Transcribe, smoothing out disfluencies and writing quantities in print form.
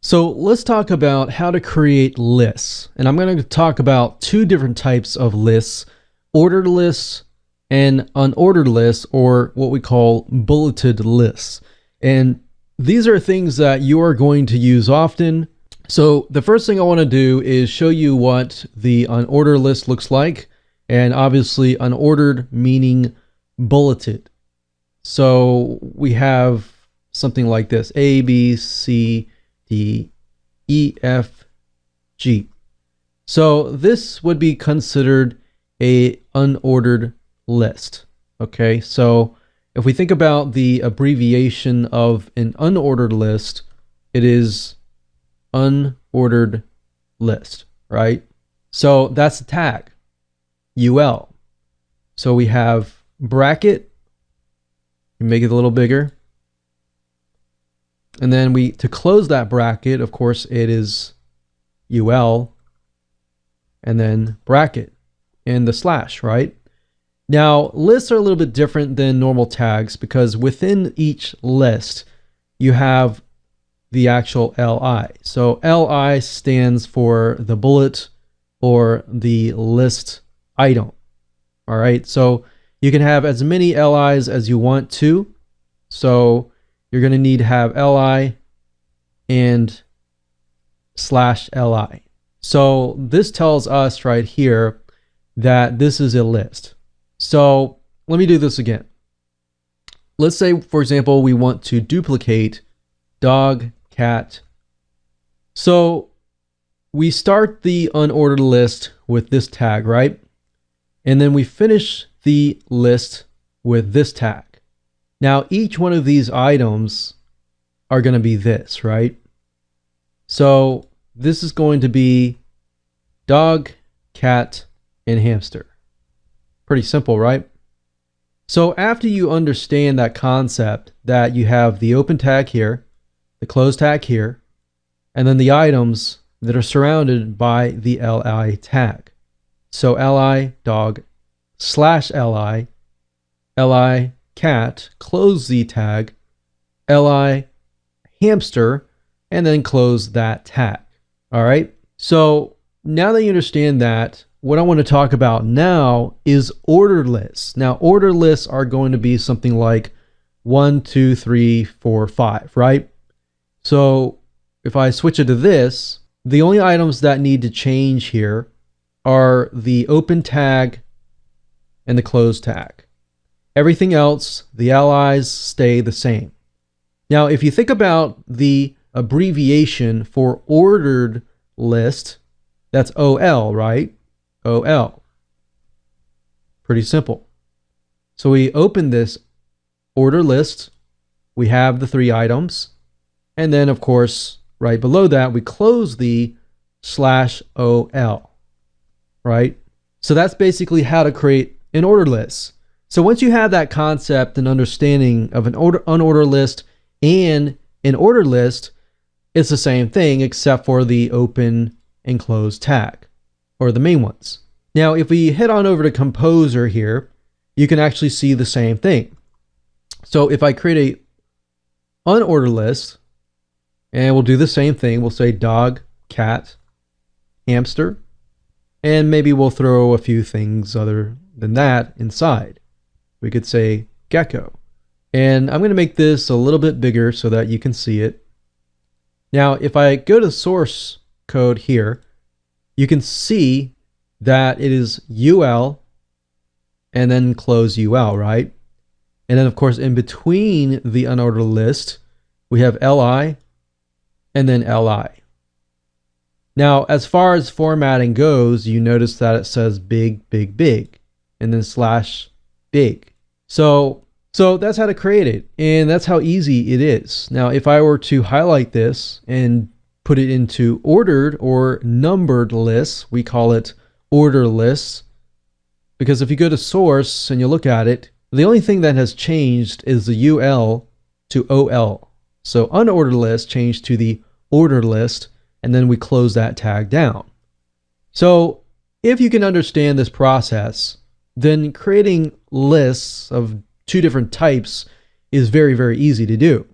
So let's talk about how to create lists. And I'm going to talk about two different types of lists, ordered lists and unordered lists, or what we call bulleted lists. And these are things that you are going to use often. So the first thing I want to do is show you what the unordered list looks like. And obviously unordered meaning bulleted. So we have something like this: A, B, C, D, E, F, G. So this would be considered a unordered list. Okay, so if we think about the abbreviation of an unordered list, it is unordered list, right? So that's the tag, UL. So we have bracket, make it a little bigger. And then to close that bracket, of course, it is UL and then bracket and the slash, right? Now, lists are a little bit different than normal tags because within each list, you have the actual LI. So LI stands for the bullet or the list item. All right, so you can have as many LIs as you want to. So you're going to need to have LI and /LI. So this tells us right here that this is a list. So let me do this again. Let's say, for example, we want to duplicate dog, cat. So we start the unordered list with this tag, right? And then we finish the list with this tag. Now, each one of these items are going to be this, right? So this is going to be dog, cat, and hamster. Pretty simple, right? So after you understand that concept, that you have the open tag here, the close tag here, and then the items that are surrounded by the LI tag. So LI dog /LI, LI cat, close the tag, LI hamster, and then close that tag. All right. So now that you understand that, what I want to talk about now is ordered lists. Now, ordered lists are going to be something like 1, 2, 3, 4, 5, right? So if I switch it to this, the only items that need to change here are the open tag and the close tag. Everything else, the LIs stay the same. Now, if you think about the abbreviation for ordered list, that's OL, right? OL. Pretty simple. So we open this order list. We have the 3 items. And then, of course, right below that, we close the /OL, right? So that's basically how to create an ordered list. So once you have that concept and understanding of an unordered list and an ordered list, it's the same thing except for the open and close tag, or the main ones. Now, if we head on over to Composer here, you can actually see the same thing. So if I create a unordered list, and we'll do the same thing, we'll say dog, cat, hamster, and maybe we'll throw a few things other than that inside. We could say gecko. And I'm going to make this a little bit bigger so that you can see it. Now, if I go to source code here, you can see that it is UL and then close UL, right? And then, of course, in between the unordered list, we have LI and then LI. Now, as far as formatting goes, you notice that it says big, big, big, and then /big. So that's how to create it, and that's how easy it is. Now, if I were to highlight this and put it into ordered or numbered lists, we call it order lists, because if you go to source and you look at it, the only thing that has changed is the UL to OL. So unordered list changed to the ordered list, and then we close that tag down. So if you can understand this process, then creating lists of 2 different types is very, very easy to do.